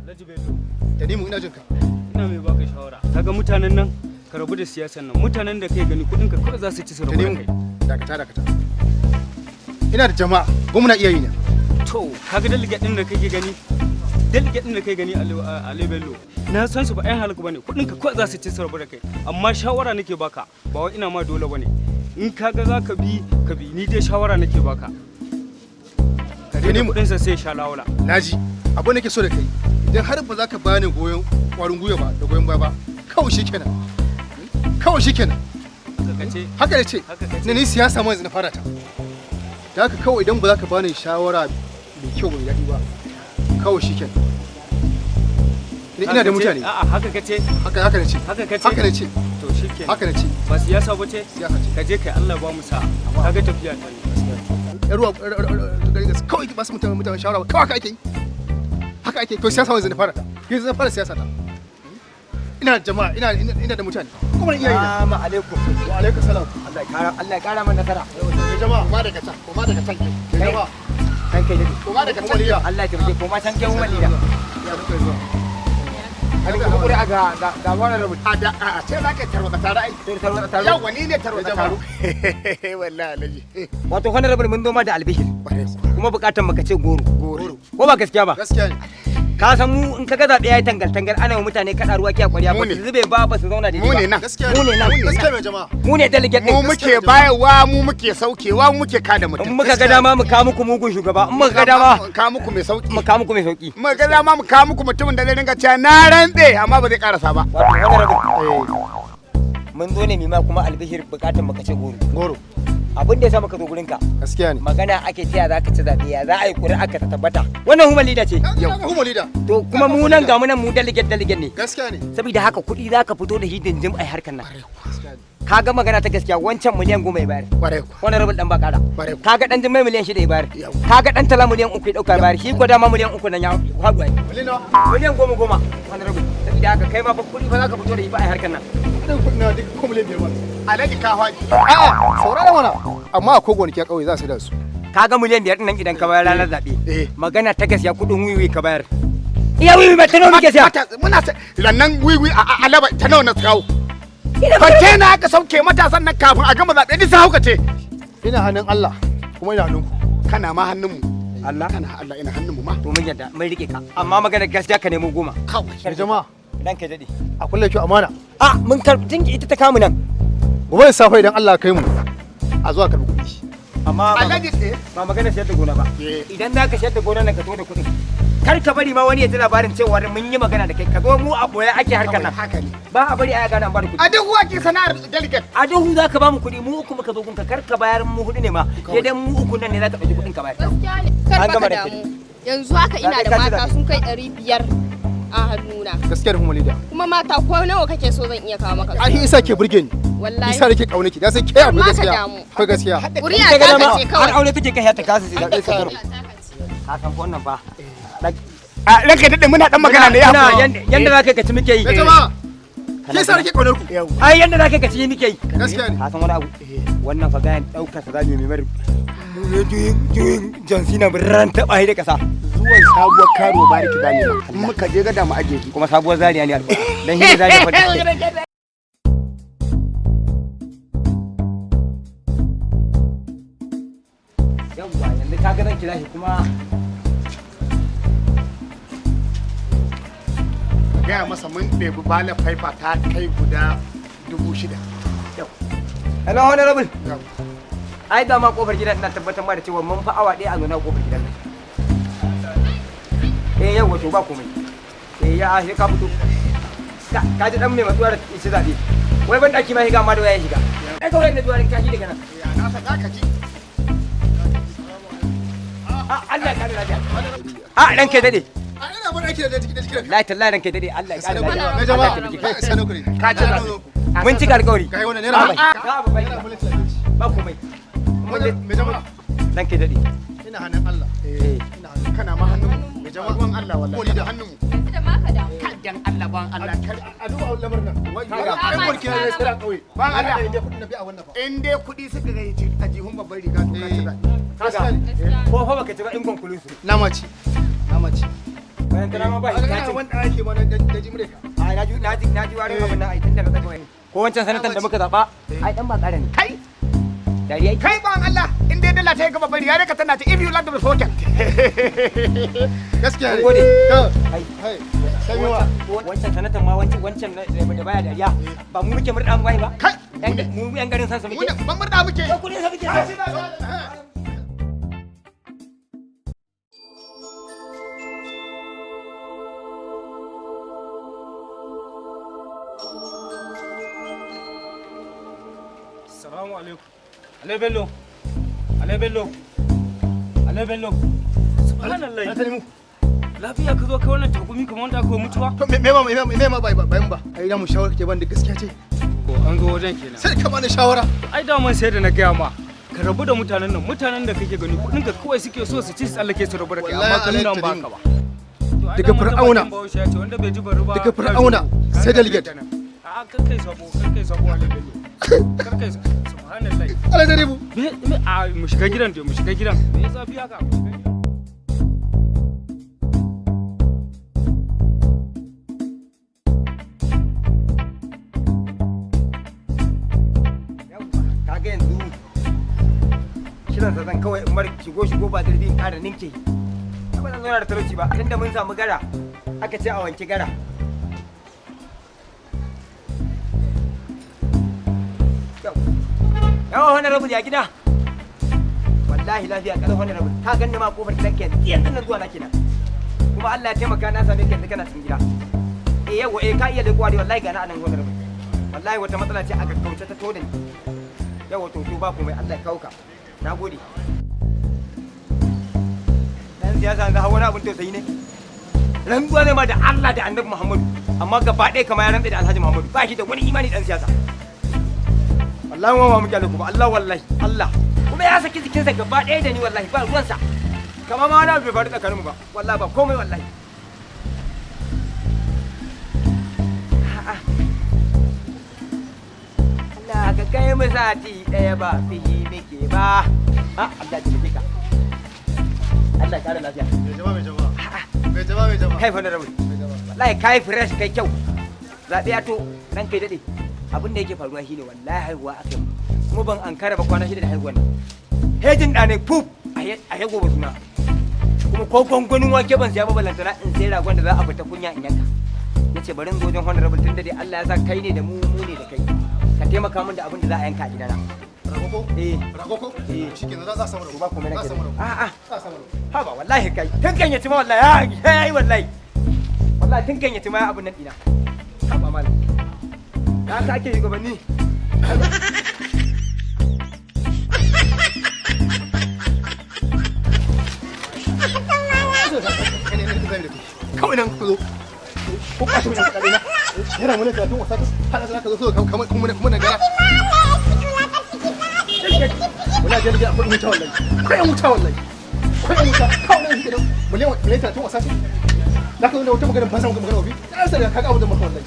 Alhaji Bello. Tanimu ina jinka. Ina mai baka shawara. Kaga mutanen nan ka rabu da siyasan nan. Mutanen da kai gani kudin ka kawai za su ci su rabu da kai. Dakata. Ina da jama'a, gwamna iyayi ne. To, kaga delegate din da kake gani? Delegate din da kai gani Ali Bello. Na san su ba ƴan halaka bane. Kudin ka kawai za su ci su rabu da kai. Amma shawara nake baka. Ba wai ina ma dole bane. In kaga za ka bi, ni dai shawara nake baka. Ka rena kudin sa sai sha lawala. Naji, abu nake so da kai. Idan har ba za ka bani kwarin gwiwa ba da goyon baya ba, kawai shikenan. Haka ce. Ni siyasa ma yanzu na fara ta. Da haka kawai idan ba za ka bani shawara mai kyau mai daɗi ba, kawai shikenan. Ina da mutane. A'a haka kace. Haka ne ce. Haka ne ce. To shikenan. Haka ne ce. Ba siyasa ba ce? Siyasa ce. Ka je kai Allah ba mu sa. Kaga tafiya ta ne. Ruwa kawai ba su mutane shawara ba, kawai haka ake to siyasa wanzu na fara ta. Yanzu na fara siyasa ta. Ina da jama'a, ina da mutane. Kuma na iyaye. Assalamu alaikum. Wa alaikum salam. Allah ya kara mana nasara. Jama'a, kuma daga can. Jama'a. Kan kai dai. Kuma daga can. Allah ya tabbata kuma can kai umma lida. Ya kuka zuwa. Ani ko kuri ga wannan rubutu. A ce za ka tarwata tare ai. Tarwata tare. Yau wani ne tarwata tare. Wallahi alaji. Wato wannan rubutu mun zo ma da albishir. Kuma bukatan maka ce goro. Ko ba gaskiya ba? Gaskiya ne. Ka san mu in ka ga zabe yayi tangal ana wa mutane kada ruwa kiya kwariya ba su zube ba su zauna da mu ne nan. Mu ne nan. Gaskiya ne jama'a. Mu ne delegate mu muke bayarwa mu muke saukewa mu muke kada mutum. In muka ga dama mu ka muku mugun shugaba in muka ga dama ka muku mai sauki. Mu ka muku mai sauki. Mu ga dama mu ka muku mutumin da zai dinga cewa na rantse amma ba zai karasa ba. Wato wannan rubutu. Mun zo ne mima kuma albishir bukatan maka ce goro. Abin da ya sa maka zo gurinka gaskiya ne magana ake taya za ka ci zaɓe ya za a yi ƙuri'a ka ta tabbata wannan human leader ce yau human leader to kuma mu nan ga mu nan mu delegate ne gaskiya ne saboda haka kuɗi za ka fito da shi dinjim ai harkar nan ka ga magana ta gaskiya wancan miliyan 10 ya bayar wannan rabin dan bakara ka ga dan jimai miliyan 6 ya bayar ka ga dan tala miliyan 3 ya dauka bayar shi ko dama miliyan 3 nan ya haɗu ai miliyan 10 wannan rabin saboda haka kai ma fa kuɗi fa za ka fito da shi ba ai harkar nan dan kuɗi na duk ko miliyan 5 Alhaji ka haji a'a saurara mana amma akwai gonaki a kauye za su da su ka ga miliyan 5 nan idan ka bayar ranar zabe magana ta gaskiya kuɗin wiwi ka bayar iya wiwi ba ta nawa muke siya muna lannan wiwi a alaba ta nawa na kawo kwantena aka sauke matasan nan kafin a gama zaɓe ni sa hauka ce ina hannun Allah kuma ina hannunku kana ma hannunmu Allah kana Allah ina hannunmu ma to mun yadda mun rike ka amma magana gaskiya ka nemo 10 kawai jama'a dan ka dade a kulle ki amana mun karɓi ita ta kamu nan gobe safa idan Allah kai mu a zuwa karbi kuɗi amma Alhaji ba magana sayar da gona ba idan za ka sayar da gona nan ka zo da kuɗi kar ka bari ma wani ya ji labarin cewa mun yi magana da kai ka zo mu a boye ake harkar nan ba a bari a gana ba da kuɗi a duk wake sana'ar delegate a duk za ka ba mu kuɗi mu uku muka zo gunka kar ka bayar mu hudu ne ma sai dai mu uku nan ne za ka ɗauki kuɗin ka bayar kar baka damu yanzu haka ina da mata sun kai 500 a hannuna gaskiyar human leader kuma mata ko nawa kake so zan iya kawo maka ai isa ke burge ni wallahi isa nake kaune ki da sai ke abu gaskiya ko gaskiya kuriya ta kace kawai har aure take kai ta kasa sai da kai ka san ko wannan fa a ranka dade muna dan magana ne ya yanda za ka ci muke yi jama'a ke sa nake kaunar ku ai yanda za ka ci muke yi gaskiya ne ka san wani abu wannan fa gayan daukar sa zamu mai mari John Cena ran taba da kasa zuwan sabuwar karo bariki zani in muka je gada mu aje ki kuma sabuwar zariya ne alba dan shi zariya fa yawa yanzu ka ga zan kira shi kuma gaya masa mun ɗebi bala faifa ta kai guda 6,000 hello honorable ai da ma kofar gidan ina tabbatar ma da cewa mun fa awa ɗaya a zauna kofar gidan nan yau wato ba komai ya he ka fito ka ji dan mai matsuwa da isi zabe wai ban daki ma higa ma da waya shiga ai kawai na zuwa ka shi daga nan ya na sa ka ji Allah ya kare lafiya dan kai dade ina bar aiki da cikin la tallahi dan kai dade Allah ya kare lafiya me jama'a sanin ku ne ka ci zabe mun ci alƙawari kai wannan ne na ba komai me jama'a dan kai dade ina hannun Allah ina kana ma hannunmu me jama'a ruwan Allah wallahi da hannunmu yanzu da ma ka damu dan Allah ban Allah a duba lamarin nan wai kai warki ne sai kauye ban Allah ne kudin da bi a wannan fa in dai kuɗi suka ga yaji a jihun babban riga to ka ci zabe kaga ko fa baka ci ba in konkulu su namaci bayan tana ma ba shi ta ce wanda ake ma da jimre ka ai na ji warin abin nan ai tunda na daga wani ko wancan sanatan da muka zaba ai dan ba ƙara ne kai dariya kai ban Allah in dai dala ta yi gaba bari yare ka tana ta if you land the socket gaskiya ne gode to ai sai miwa wancan sanatan ma wancan da baya dariya ba mu muke murda mu bai ba kai mu yan garin sansa muke ban murda muke ko kudin sa muke Assalamu alaikum. Ale Bello. Ale Bello. Ale Bello. Subhanallah. na tani mu Lafiya ka zo kai wannan takumi kamar wanda aka mutuwa? to me ma bayan ba ai da mu shawara kake ban da gaskiya ce Ko an zo wajen kenan. sai ka bani shawara Ai da man sai da na gaya ma. Ka rabu da mutanen da kake gani kudin ka kawai suke so su ci su tsallake su rabu da kai amma ka nuna ba haka ba. Daga Fir'auna. Wanda bai ji bari ba. Daga Fir'auna sai delegate. A kar kai sabo Ale Bello. Kar kai subhanallah. Allah da ribu Me a mu shiga gidan dai mu shiga gidan. Me ya zafi haka? Mu shiga gidan. kaga yanzu kiran sa zan kawai umar shigo ba zurfi in ƙara ninke ba zan zauna da talauci ba tunda mun samu gara aka ce a wanke gara yawa wani rabu ya gida wallahi lafiya kalau wani rabu ka ganni ma kofar gidan ke yanzu nan zuwa na kenan kuma Allah ya taimaka na same ka yanzu kana cikin gida yawa ka iya leƙuwa dai wallahi ga na anan wani rabu wallahi wata matsala ce a gaggauce ta to da ni yawa to ba komai Allah ya kawo ka nagode dan siyasa ga wani abun tausayi ne rantsuwa ne ma da Allah da Annabi Muhammadu amma gaba ɗaya kamar ya rantsa da Alhaji Muhammadu ba shi da wani imani dan siyasa wallahi ma mu kyale ku ba Allah wallahi Allah kuma ya saki jikinsa gaba ɗaya da ni wallahi ba ruwansa kamar ma wani abu bai faru tsakaninmu ba wallahi ba komai wallahi Allah ka kai mu sati ɗaya ba fihi muke ba Allah ji muke ka Allah kare lafiya mai jama'a kai fa na rabu wallahi kai fresh kai kyau zabe ya to ran kai dade abin da yake faruwa shine wallahi haihuwa akai kuma ban ankara ba kwana shida da haihuwan nan hejin da ne puf a yago ba suna kuma ko gongonin wake ban siya ba balantana in sai ragon da za a fita kunya in yanka nace bari in zo wajen honorable tunda dai Allah ya sa kai ne da mu ne da kai ka taimaka min da abin da za a yanka a gidana ragoko ragoko shikenan za a samu ba komai nake a za a samu ha ba wallahi kai tun kan yaci ma wallahi yayi wallahi tun kan yaci ma abin nan dina ha ba malam da ka ake shugabanni kawai nan ka zo ko kwashe mun kuɗaɗe na yana mun karatun wasa hada za ka zo kamar kuma na gara wala jali ga akwai wuta wallahi akwai wuta wallahi akwai wuta kawai nan gidan miliyan 30 wasa ce za ka zo da wata magana ban san magana wabi ya sa da ka ga abu da maka wallahi